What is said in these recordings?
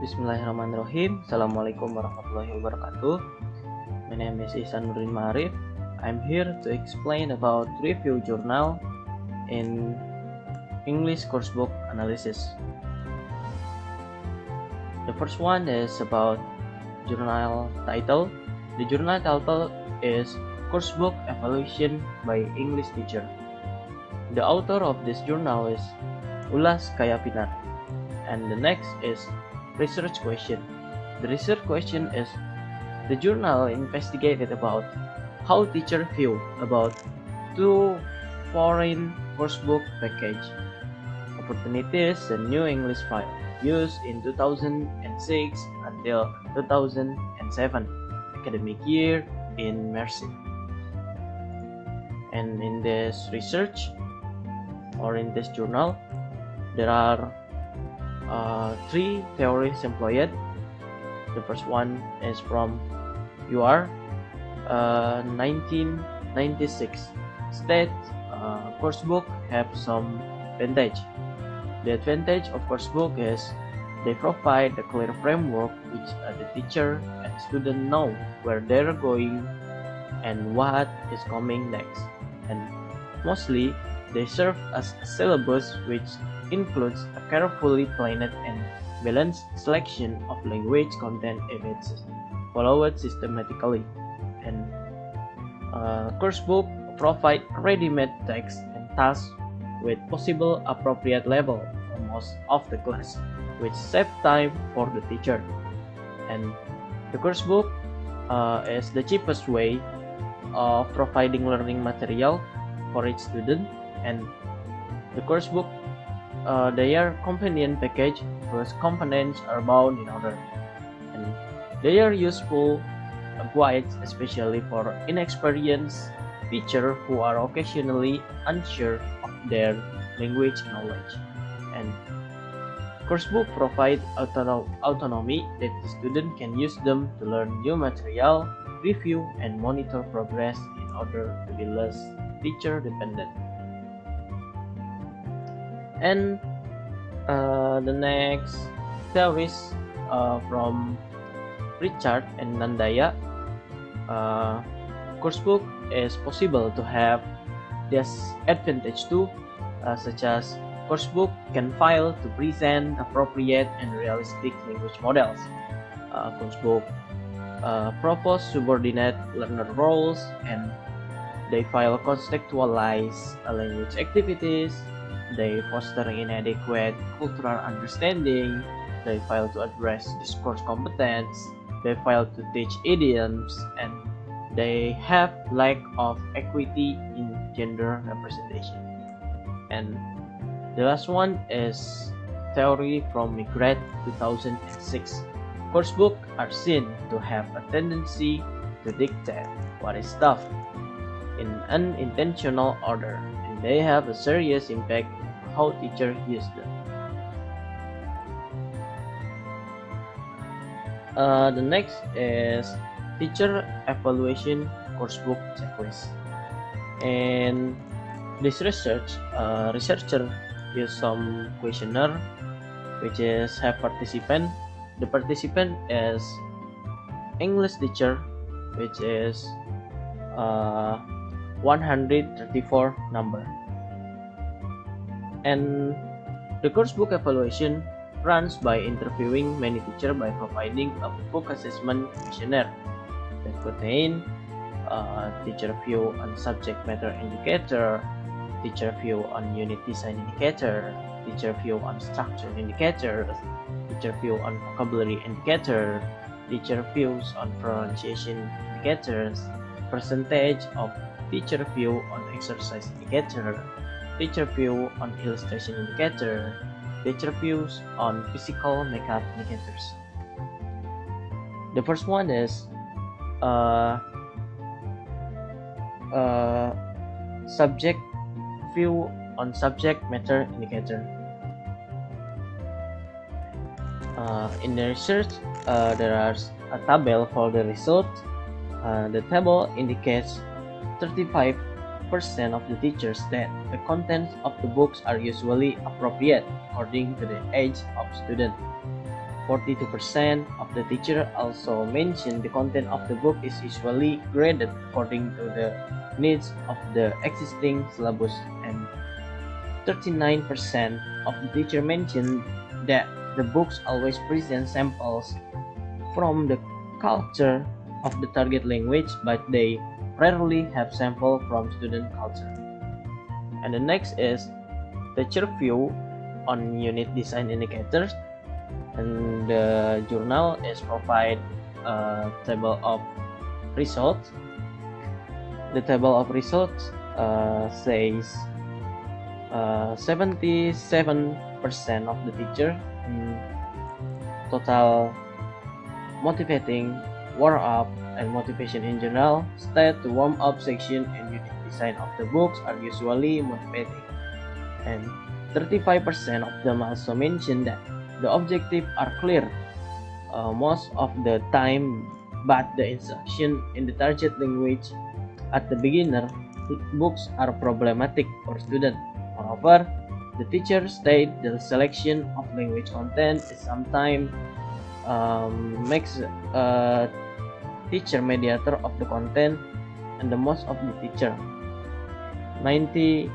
Bismillahirrahmanirrahim. Assalamualaikum warahmatullahi wabarakatuh. My name is Ihsan Nurdin. I'm here to explain about review journal in English coursebook analysis. The first one is about journal title. The journal title is Coursebook Evaluation by English Teacher. The author of this journal is Ulas Kayapinar. And the next is research question. The research question is the journal investigated about how teachers feel about two foreign coursebook package opportunities and new English file used in 2006 until 2007 academic year in Mercy. And in this research or in this journal, there are three theories employed. The first one is from UR 1996. State coursebook have some advantage. The advantage of coursebook is they provide a clear framework which the teacher and student know where they're going and what is coming next. And mostly they serve as a syllabus which includes a carefully planned and balanced selection of language content if it's followed systematically. And coursebook provide ready-made text and tasks with possible appropriate level for most of the class, which save time for the teacher. And the coursebook is the cheapest way of providing learning material for each student. And the coursebook, their companion package whose components are bound in order, and they are useful guides especially for inexperienced teachers who are occasionally unsure of their language knowledge. And coursebook provide autonomy that the student can use them to learn new material, review and monitor progress in order to be less teacher dependent. And the next theories from Richard and Nandaya, coursebook is possible to have this advantage too, such as coursebook can file to present appropriate and realistic language models. Coursebook propose subordinate learner roles, and they file contextualize language activities. They foster inadequate cultural understanding. They fail to address discourse competence. They fail to teach idioms, and they have lack of equity in gender representation. And the last one is theory from Migrat 2006. Coursebooks are seen to have a tendency to dictate what is taught in unintentional order, and they have a serious impact on how teachers use them. The next is teacher evaluation coursebook checklist. And this researcher use some questionnaire which is have participant. The participant is English teacher, which is 134 number. And the coursebook evaluation runs by interviewing many teachers by providing a book assessment questionnaire that contain teacher view on subject matter indicator, teacher view on unit design indicator, teacher view on structure indicators, teacher view on vocabulary indicator, teacher views on pronunciation indicators, percentage of teacher view on exercise indicator, teacher view on illustration indicator, teacher views on physical makeup indicators. The first one is subject view on subject matter indicator. In the research, there is a table for the result. The table indicates 35% of the teachers that the contents of the books are usually appropriate according to the age of student. 42% of the teacher also mentioned the content of the book is usually graded according to the needs of the existing syllabus, and 39% of the teacher mentioned that the books always present samples from the culture of the target language, but they rarely have sample from student culture. And the next is teacher view on unit design indicators, and the journal is provide a table of results. The table of results says 77% of the teacher in total motivating, warm up, and motivation in general state the warm up section and unit design of the books are usually motivating, and 35% of them also mention that the objectives are clear most of the time, but the instruction in the target language at the beginner books are problematic for students. Moreover, the teacher state the selection of language content is sometimes makes a teacher mediator of the content, and the most of the teacher 69%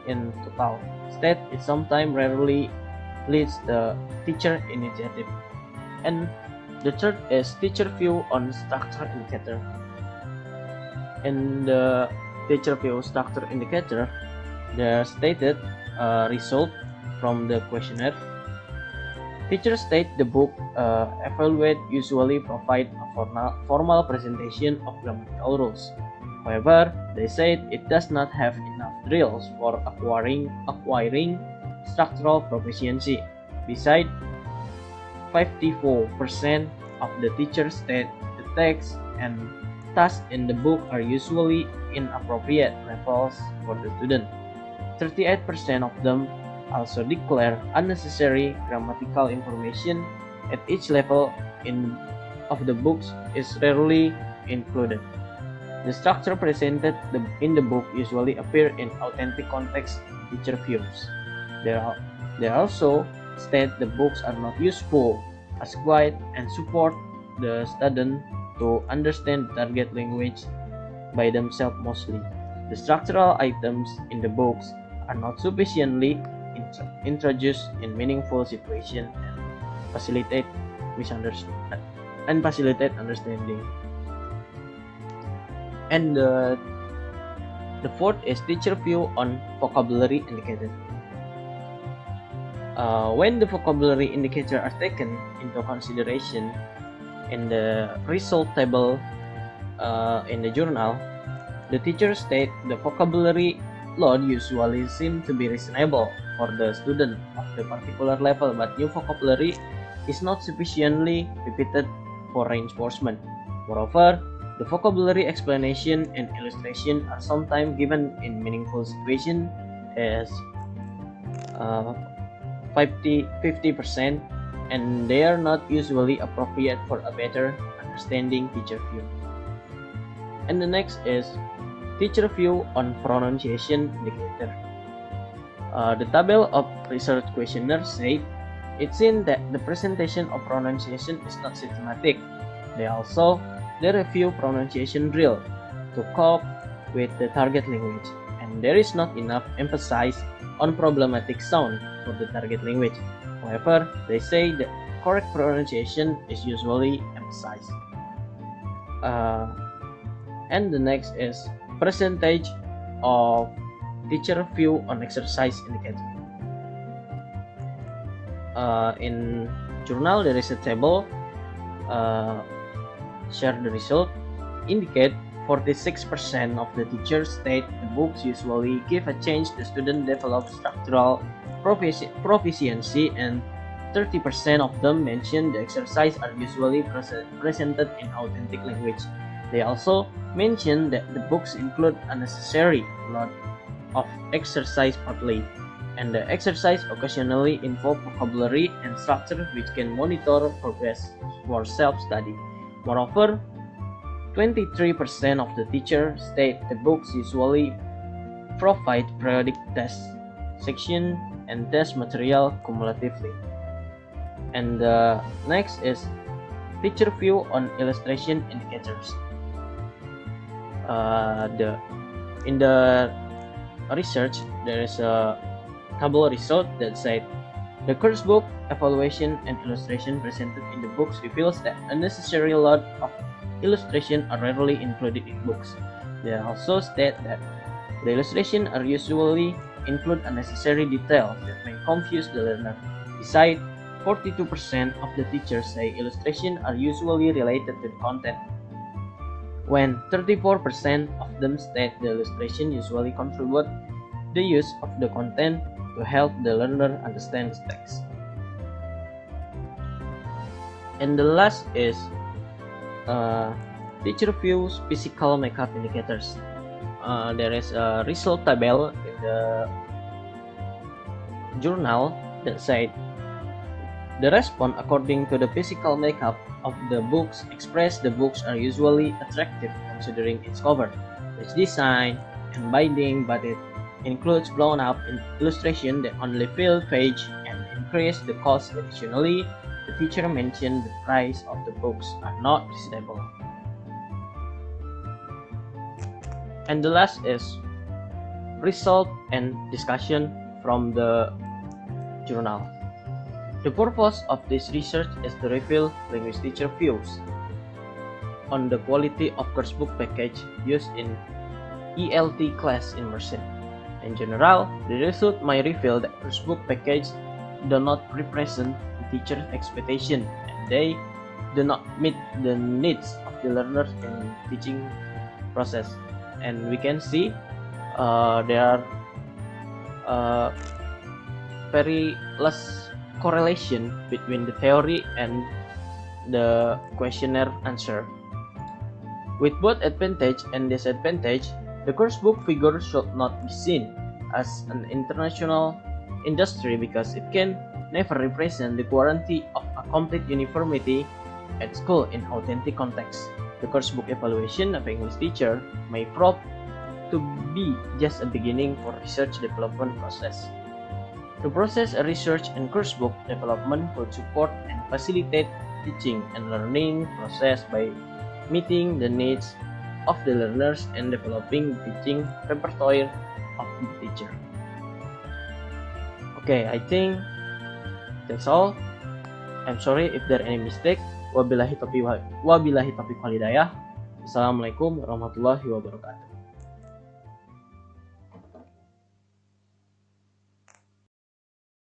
in total state it sometimes rarely leads the teacher initiative. And the third is teacher view on structure indicator. In the teacher view structure indicator, the stated result from the questionnaire. Teachers state the book evaluate usually provide a formal presentation of grammatical rules. However, they said it does not have enough drills for acquiring structural proficiency. Besides, 54% of the teachers state the text and tasks in the book are usually inappropriate levels for the student. 38% of them also declare unnecessary grammatical information at each level of the books is rarely included. The structure presented in the book usually appear in authentic context teacher views. They also state the books are not useful as guide and support the student to understand the target language by themselves mostly. The structural items in the books are not sufficiently introduced in meaningful situation and facilitate understanding. And the fourth is teacher view on vocabulary indicator. When the vocabulary indicator are taken into consideration in the result table in the journal, the teacher state the vocabulary load usually seem to be reasonable for the student of the particular level, but new vocabulary is not sufficiently repeated for reinforcement. Moreover, the vocabulary explanation and illustration are sometimes given in meaningful situation as 50%, and they are not usually appropriate for a better understanding teacher view. And the next is teacher view on pronunciation indicator. The table of research questionnaire said it seems that the presentation of pronunciation is not systematic. They review pronunciation drill to cope with the target language, and there is not enough emphasis on problematic sound for the target language. However, they say that correct pronunciation is usually emphasized. And the next is percentage of teacher view on exercise indicator. In journal there is a table share the result indicate 46% of the teachers state the books usually give a chance the student develop structural proficiency, and 30% of them mention the exercise are usually presented in authentic language. They also mention that the books include unnecessary load of exercise partly, and the exercise occasionally involve vocabulary and structure which can monitor progress for self-study. Moreover, 23% of the teachers state the books usually provide periodic test section and test material cumulatively. And next is teacher view on illustration indicators. In the research, there is a table result that said the course book evaluation and illustration presented in the books reveals that unnecessary load of illustration are rarely included in books. They also state that the illustrations are usually include unnecessary details that may confuse the learner. Besides, 42% of the teachers say illustrations are usually related to the content, when 34% of them state the illustration usually contribute the use of the content to help the learner understand the text. And the last is teacher views physical makeup indicators. There is a result table in the journal that said the response according to the physical makeup of the books express the books are usually attractive considering its cover, its design, and binding, but it includes blown up illustration that only fill page and increase the cost. Additionally, the teacher mentioned the price of the books are not reasonable. And the last is result and discussion from the journal. The purpose of this research is to reveal language teacher views on the quality of course book package used in ELT class immersion. In general, the result may reveal that course book package do not represent the teacher's expectation and they do not meet the needs of the learners in teaching process. And we can see there are very less correlation between the theory and the questionnaire answer. With both advantage and disadvantage, the course book figure should not be seen as an international industry because it can never represent the guarantee of a complete uniformity at school in authentic context. The course book evaluation of English teacher may prove to be just a beginning for research development process. To process a research and course book development will support and facilitate teaching and learning process by meeting the needs of the learners and developing the teaching repertoire of the teacher. Okay, I think that's all. I'm sorry if there are any mistake. Wabillahi taufiq wal hidayah. Assalamualaikum warahmatullahi wabarakatuh.